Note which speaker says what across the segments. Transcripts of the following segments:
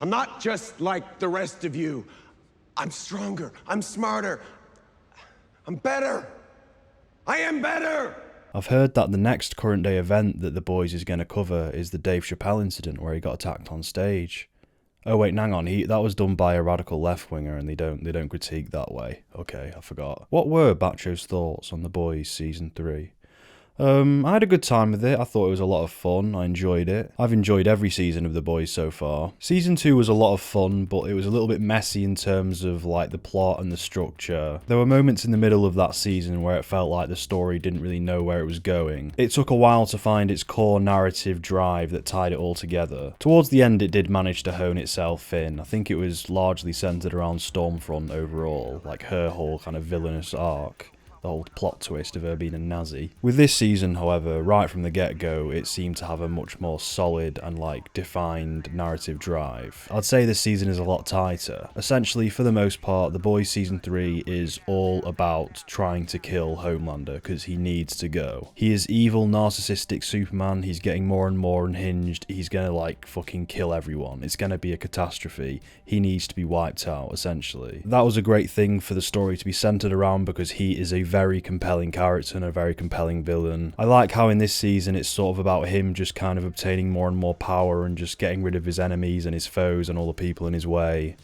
Speaker 1: I'm not just like the rest of you. I'm stronger. I'm smarter. I'm better. I am better.
Speaker 2: I've heard that the next current day event that The Boys is going to cover is the Dave Chappelle incident where he got attacked on stage. Oh wait, hang on, that was done by a radical left-winger and they don't critique that way. Okay, I forgot. What were Bacho's thoughts on The Boys Season 3? I had a good time with it. I thought it was a lot of fun. I enjoyed it. I've enjoyed every season of The Boys so far. Season 2 was a lot of fun, but it was a little bit messy in terms of like the plot and the structure. There were moments in the middle of that season where it felt like the story didn't really know where it was going. It took a while to find its core narrative drive that tied it all together. Towards the end it did manage to hone itself in. I think it was largely centered around Stormfront overall, like her whole kind of villainous arc. The whole plot twist of her being a Nazi. With this season, however, right from the get-go, it seemed to have a much more solid and defined narrative drive. I'd say this season is a lot tighter. Essentially, for the most part, The Boys Season 3 is all about trying to kill Homelander because he needs to go. He is evil, narcissistic Superman, he's getting more and more unhinged, he's gonna fucking kill everyone. It's gonna be a catastrophe. He needs to be wiped out, essentially. That was a great thing for the story to be centered around because he is a very compelling character and a very compelling villain. I like how in this season it's sort of about him just kind of obtaining more and more power and just getting rid of his enemies and his foes and all the people in his way.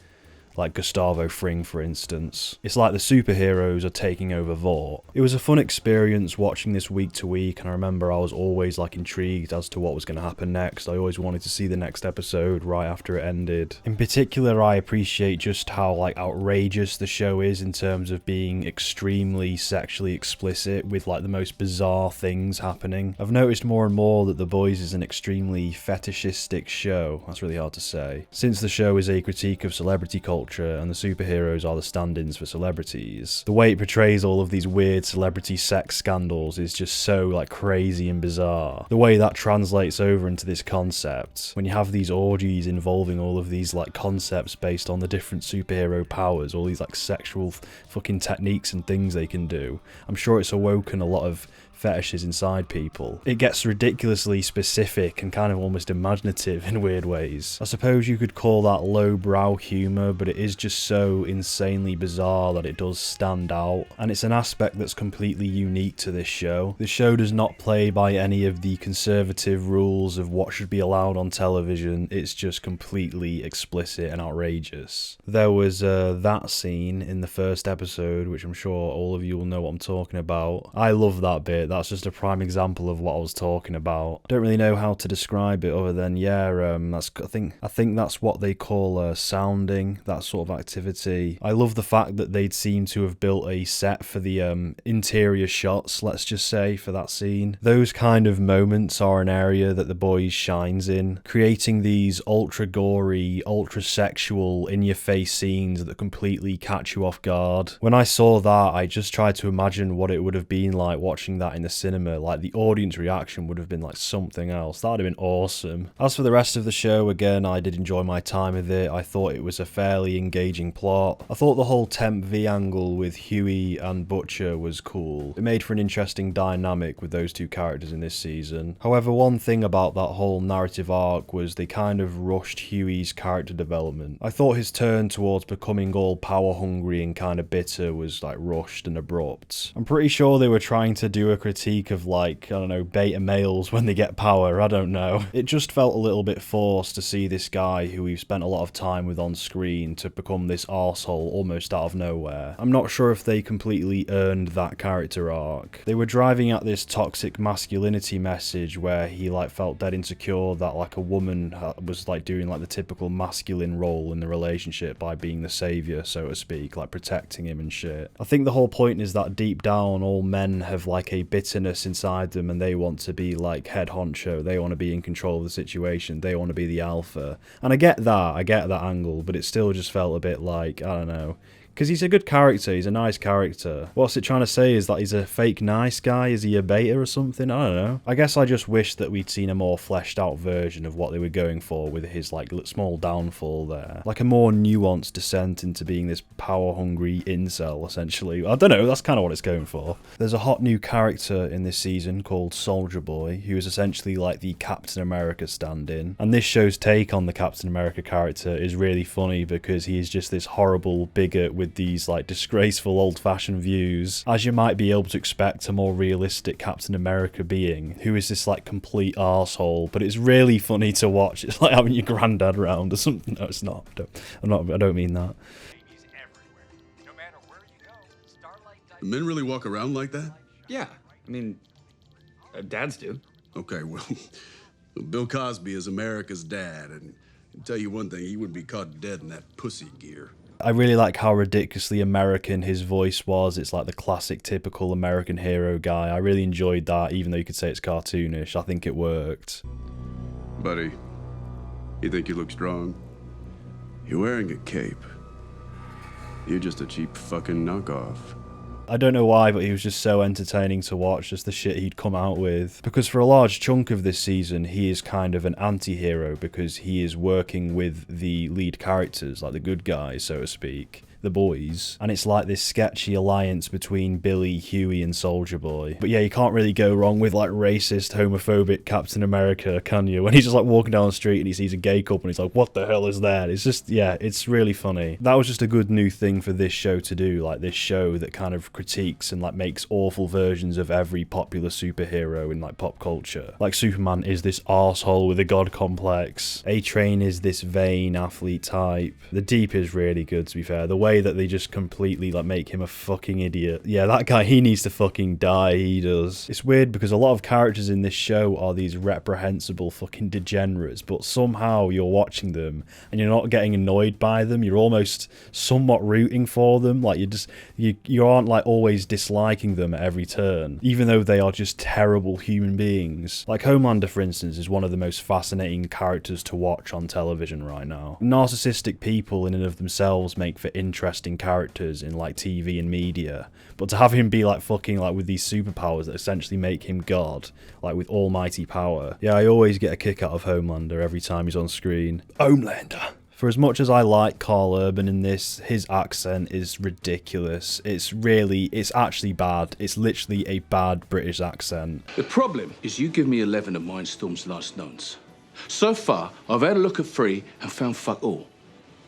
Speaker 2: Like Gustavo Fring, for instance. It's like the superheroes are taking over Vought. It was a fun experience watching this week to week, and I remember I was always intrigued as to what was going to happen next. I always wanted to see the next episode right after it ended. In particular, I appreciate just how outrageous the show is in terms of being extremely sexually explicit with the most bizarre things happening. I've noticed more and more that The Boys is an extremely fetishistic show. That's really hard to say. Since the show is a critique of celebrity culture, and the superheroes are the stand-ins for celebrities, the way it portrays all of these weird celebrity sex scandals is just so crazy and bizarre. The way that translates over into this concept, when you have these orgies involving all of these concepts based on the different superhero powers, all these sexual fucking techniques and things they can do, I'm sure it's awoken a lot of fetishes inside people. It gets ridiculously specific and kind of almost imaginative in weird ways. I suppose you could call that lowbrow humour, but it is just so insanely bizarre that it does stand out, and it's an aspect that's completely unique to this show. The show does not play by any of the conservative rules of what should be allowed on television. It's just completely explicit and outrageous. There was that scene in the first episode, which I'm sure all of you will know what I'm talking about. I love that bit. That's just a prime example of what I was talking about. Don't really know how to describe it other than, I think that's what they call sounding, that sort of activity. I love the fact that they'd seem to have built a set for the interior shots, let's just say, for that scene. Those kind of moments are an area that The Boys shines in, creating these ultra gory, ultra sexual, in-your-face scenes that completely catch you off guard. When I saw that, I just tried to imagine what it would have been like watching that in the cinema. The audience reaction would have been something else. That would have been awesome. As for the rest of the show, again, I did enjoy my time with it. I thought it was a fairly engaging plot. I thought the whole Temp V angle with Huey and Butcher was cool. It made for an interesting dynamic with those two characters in this season. However, one thing about that whole narrative arc was they kind of rushed Huey's character development. I thought his turn towards becoming all power hungry and kind of bitter was rushed and abrupt. I'm pretty sure they were trying to do a critique of beta males when they get power. I don't know. It just felt a little bit forced to see this guy who we've spent a lot of time with on screen to become this arsehole almost out of nowhere. I'm not sure if they completely earned that character arc. They were driving at this toxic masculinity message where he felt dead insecure that a woman was doing the typical masculine role in the relationship by being the savior, so to speak, protecting him and shit. I think the whole point is that deep down all men have a bitterness inside them and they want to be head honcho. They want to be in control of the situation. They want to be the alpha. And I get that angle, but it still just felt a bit I don't know, Because he's a good character, he's a nice character. What's it trying to say? Is that he's a fake nice guy? Is he a beta or something? I don't know. I guess I just wish that we'd seen a more fleshed out version of what they were going for with his like small downfall there. Like a more nuanced descent into being this power-hungry incel, essentially. I don't know, that's kind of what it's going for. There's a hot new character in this season called Soldier Boy, who is essentially like the Captain America stand-in. And this show's take on the Captain America character is really funny because he is just this horrible bigot with these like disgraceful old-fashioned views, as you might be able to expect a more realistic Captain America being, who is this like complete arsehole. But it's really funny to watch. It's like having your granddad around or something. No, it's not. I don't mean that.
Speaker 3: Do men really walk around like that?
Speaker 4: Yeah, I mean, dads do.
Speaker 3: Okay, well, Bill Cosby is America's dad, and I'll tell you one thing, he wouldn't be caught dead in that pussy gear.
Speaker 2: I really like how ridiculously American his voice was. It's like the classic, typical American hero guy. I really enjoyed that, even though you could say it's cartoonish. I think it worked.
Speaker 3: Buddy, you think you look strong? You're wearing a cape. You're just a cheap fucking knockoff.
Speaker 2: I don't know why, but he was just so entertaining to watch, just the shit he'd come out with. Because for a large chunk of this season, he is kind of an anti-hero because he is working with the lead characters, like the good guys, so to speak. The boys, and it's like this sketchy alliance between Billy, Huey, and Soldier Boy. But yeah, you can't really go wrong with like racist, homophobic Captain America, can you? When he's just like walking down the street and he sees a gay couple and he's like, what the hell is that? It's just, yeah, it's really funny. That was just a good new thing for this show to do, like this show that kind of critiques and like makes awful versions of every popular superhero in like pop culture. Like Superman is this arsehole with a god complex. A-Train is this vain athlete type. The Deep is really good, to be fair. The way that they just completely like make him a fucking idiot. Yeah, that guy, he needs to fucking die, he does. It's weird because a lot of characters in this show are these reprehensible fucking degenerates, but somehow you're watching them and you're not getting annoyed by them. You're almost somewhat rooting for them. Like you aren't like always disliking them at every turn, even though they are just terrible human beings. Like Homelander, for instance, is one of the most fascinating characters to watch on television right now. Narcissistic people in and of themselves make for interesting characters in like TV and media, but to have him be like fucking like with these superpowers that essentially make him God, like with almighty power. Yeah, I always get a kick out of Homelander every time he's on screen. Homelander. For as much as I like Carl Urban in this, his accent is ridiculous. It's actually bad. It's literally a bad British accent.
Speaker 5: The problem is you give me 11 of Mindstorm's last knowns. So far, I've had a look at 3 and found fuck all.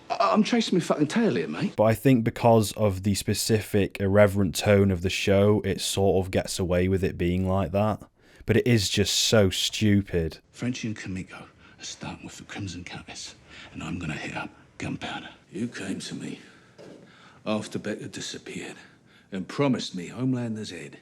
Speaker 5: I'm chasing my fucking tail here, mate.
Speaker 2: But I think because of the specific irreverent tone of the show, it sort of gets away with it being like that. But it is just so stupid.
Speaker 5: Frenchie and Kamiko are starting with the Crimson Countess, and I'm gonna hit up Gunpowder. You came to me after Becca disappeared and promised me Homelander's head.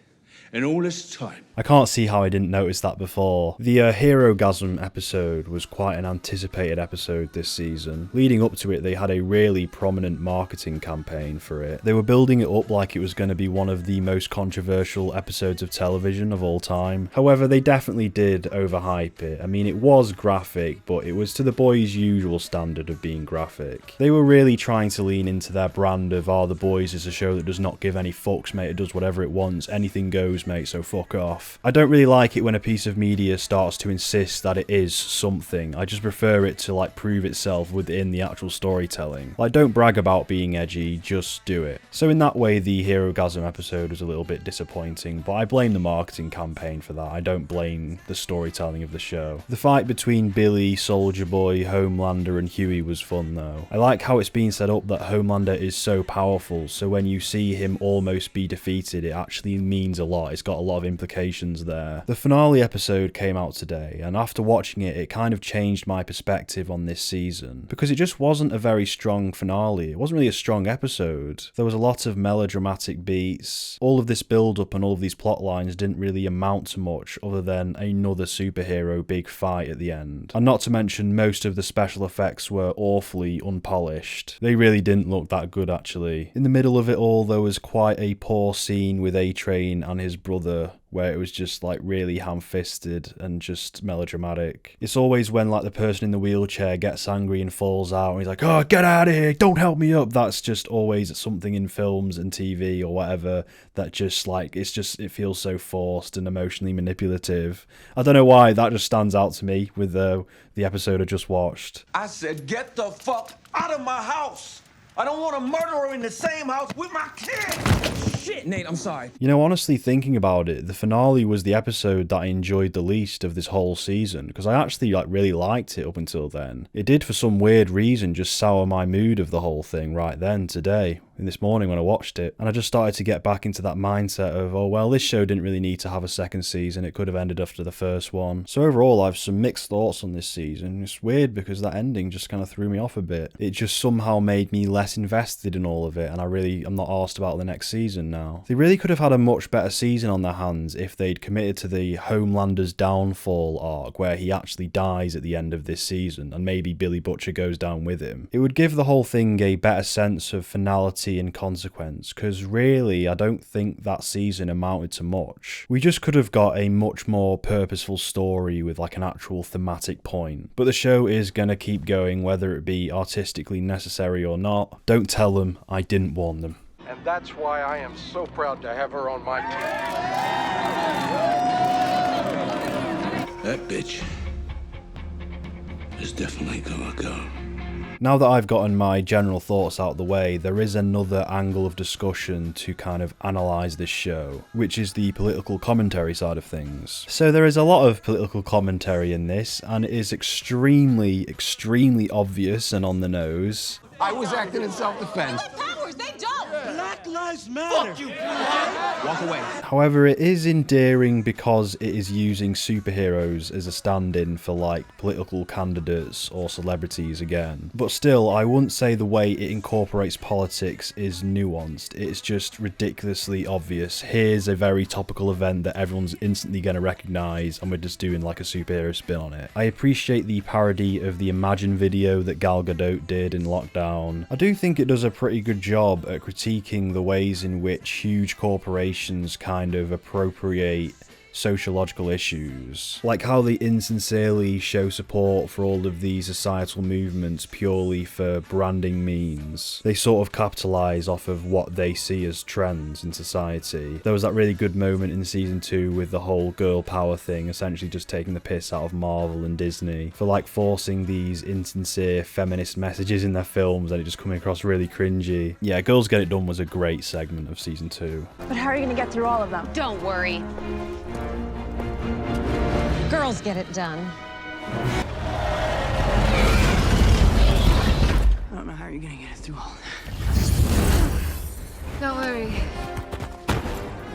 Speaker 5: And all this time,
Speaker 2: I can't see how I didn't notice that before. The Hero-gasm episode was quite an anticipated episode this season. Leading up to it, they had a really prominent marketing campaign for it. They were building it up like it was going to be one of the most controversial episodes of television of all time. However, they definitely did overhype it. I mean, it was graphic, but it was to the boys' usual standard of being graphic. They were really trying to lean into their brand of, The Boys is a show that does not give any fucks, mate. It does whatever it wants. Anything goes, mate, so fuck off. I don't really like it when a piece of media starts to insist that it is something. I just prefer it to like prove itself within the actual storytelling. Like, don't brag about being edgy, just do it. So in that way, the Hero-gasm episode was a little bit disappointing, but I blame the marketing campaign for that. I don't blame the storytelling of the show. The fight between Billy, Soldier Boy, Homelander and Huey was fun though. I like how it's been set up that Homelander is so powerful, so when you see him almost be defeated, it actually means a lot. It's got a lot of implications there. The finale episode came out today, and after watching it, it kind of changed my perspective on this season, because it just wasn't a very strong finale. It wasn't really a strong episode. There was a lot of melodramatic beats. All of this build-up and all of these plot lines didn't really amount to much other than another superhero big fight at the end. And not to mention, most of the special effects were awfully unpolished. They really didn't look that good, actually. In the middle of it all, there was quite a poor scene with A-Train and his brother, where it was just like really ham-fisted and just melodramatic. It's always when like the person in the wheelchair gets angry and falls out and he's like, oh, get out of here, don't help me up. That's just always something in films and TV or whatever that just like, it feels so forced and emotionally manipulative. I don't know why, that just stands out to me with the episode I just watched.
Speaker 6: I said, get the fuck out of my house. I don't want a murderer in the same house with my kid. Shit, Nate, I'm sorry.
Speaker 2: You know, honestly, thinking about it, the finale was the episode that I enjoyed the least of this whole season, because I actually like really liked it up until then. It did, for some weird reason, just sour my mood of the whole thing right then, today, in this morning when I watched it, and I just started to get back into that mindset of, oh well, this show didn't really need to have a second season, it could have ended after the first one. So overall, I have some mixed thoughts on this season. It's weird because that ending just kind of threw me off a bit. It just somehow made me less invested in all of it, and I'm not arsed about the next season now. They really could have had a much better season on their hands if they'd committed to the Homelander's downfall arc, where he actually dies at the end of this season, and maybe Billy Butcher goes down with him. It would give the whole thing a better sense of finality and consequence, because really I don't think that season amounted to much. We just could have got a much more purposeful story with like an actual thematic point. But the show is gonna keep going whether it be artistically necessary or not. Don't tell them I didn't warn them.
Speaker 7: And that's why I am so proud to have her on my team.
Speaker 5: That bitch is definitely gonna go.
Speaker 2: Now that I've gotten my general thoughts out the way, there is another angle of discussion to kind of analyse this show, which is the political commentary side of things. So there is a lot of political commentary in this, and it is extremely, extremely obvious and on the nose.
Speaker 1: I was acting in self-defense.
Speaker 8: Powers, they don't!
Speaker 6: Black Lives Matter. Fuck you,
Speaker 1: Walk away.
Speaker 2: However, it is endearing because it is using superheroes as a stand-in for like political candidates or celebrities again. But still, I wouldn't say the way it incorporates politics is nuanced. It's just ridiculously obvious. Here's a very topical event that everyone's instantly going to recognise, and we're just doing like a superhero spin on it. I appreciate the parody of the Imagine video that Gal Gadot did in Lockdown. I do think it does a pretty good job at critiquing the ways in which huge corporations kind of appropriate sociological issues, like how they insincerely show support for all of these societal movements purely for branding means. They sort of capitalise off of what they see as trends in society. There was that really good moment in season 2 with the whole girl power thing, essentially just taking the piss out of Marvel and Disney for like forcing these insincere feminist messages in their films, and it just coming across really cringy. Yeah, Girls Get It Done was a great segment of season 2.
Speaker 8: But how are you gonna get through all of them?
Speaker 9: Don't worry. Girls get it done.
Speaker 8: I don't know how you're gonna get it through all that.
Speaker 9: Don't worry.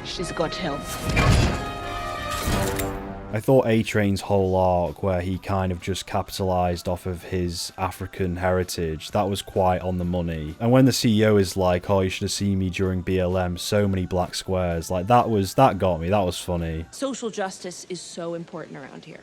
Speaker 9: She's got help.
Speaker 2: I thought A-Train's whole arc, where he kind of just capitalised off of his African heritage, that was quite on the money. And when the CEO is like, oh, you should have seen me during BLM, so many black squares, like that got me, that was funny.
Speaker 10: Social justice is so important around here.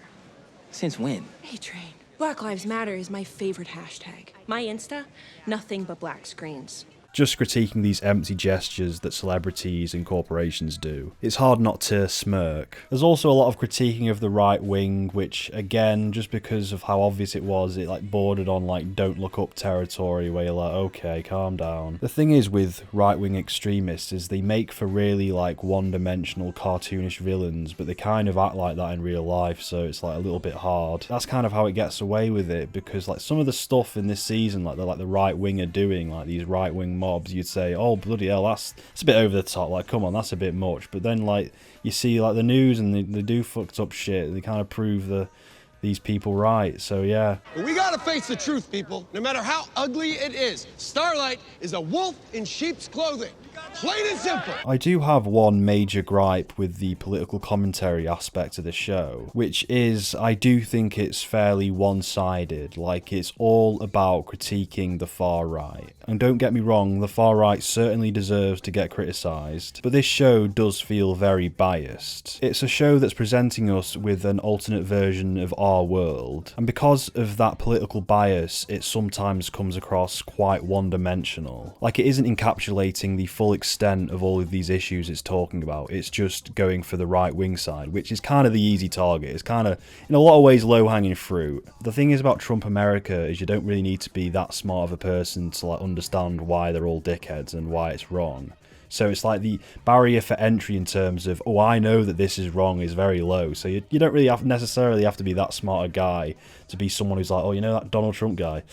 Speaker 6: Since when?
Speaker 10: A-Train. Black Lives Matter is my favorite hashtag. My Insta, nothing but black screens.
Speaker 2: Just critiquing these empty gestures that celebrities and corporations do. It's hard not to smirk. There's also a lot of critiquing of the right wing, which again, just because of how obvious it was, it like bordered on like don't look up territory, where you're like, okay, calm down. The thing is with right wing extremists is they make for really like one-dimensional cartoonish villains, but they kind of act like that in real life, so it's like a little bit hard. That's kind of how it gets away with it, because like some of the stuff in this season, like the right wing are doing, like these right wing mobs, you'd say, oh bloody hell, that's a bit over the top, like come on, that's a bit much. But then like you see like the news and they do fucked up shit, they kind of prove these people right. So yeah,
Speaker 1: We gotta face the truth, people. No matter how ugly it is, Starlight is a wolf in sheep's clothing. Plain and simple.
Speaker 2: I do have one major gripe with the political commentary aspect of the show, which is I do think it's fairly one-sided. Like, it's all about critiquing the far right. And don't get me wrong, the far right certainly deserves to get criticised, but this show does feel very biased. It's a show that's presenting us with an alternate version of our world, and because of that political bias, it sometimes comes across quite one-dimensional. Like, it isn't encapsulating the full extent of all of these issues it's talking about. It's just going for the right-wing side, which is kind of the easy target. It's kind of, in a lot of ways, low-hanging fruit. The thing is about Trump America is you don't really need to be that smart of a person to like understand why they're all dickheads and why it's wrong. So it's like the barrier for entry in terms of, oh, I know that this is wrong, is very low. So you don't really necessarily have to be that smart a guy to be someone who's like, oh, you know that Donald Trump guy?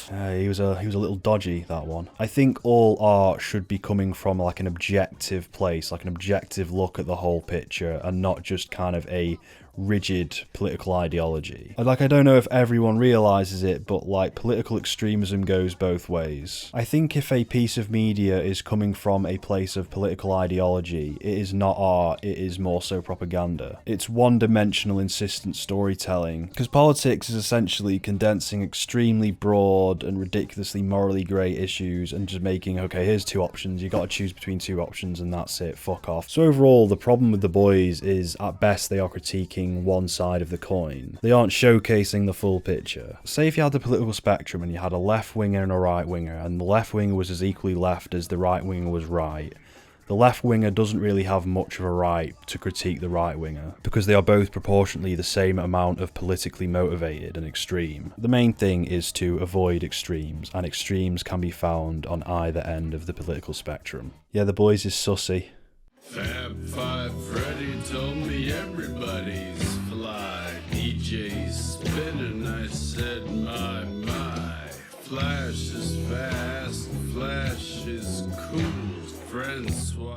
Speaker 2: He was a little dodgy, that one. I think all art should be coming from like an objective place, like an objective look at the whole picture, and not just kind of a rigid political ideology. Like, I don't know if everyone realizes it, but like political extremism goes both ways. I think if a piece of media is coming from a place of political ideology, it is not art, it is more so propaganda. It's one-dimensional insistent storytelling, because politics is essentially condensing extremely broad and ridiculously morally grey issues and just making, okay, here's two options, you gotta choose between two options and that's it, fuck off. So overall, the problem with The Boys is, at best, they are critiquing one side of the coin. They aren't showcasing the full picture. Say if you had the political spectrum and you had a left-winger and a right-winger, and the left-winger was as equally left as the right-winger was right, the left-winger doesn't really have much of a right to critique the right-winger, because they are both proportionately the same amount of politically motivated and extreme. The main thing is to avoid extremes, and extremes can be found on either end of the political spectrum. Yeah, The Boys is sussy.
Speaker 3: Fab Five Freddy told me everybody's fly. DJ spinning, I said, my. Flash is fast, Flash is cool, Francois.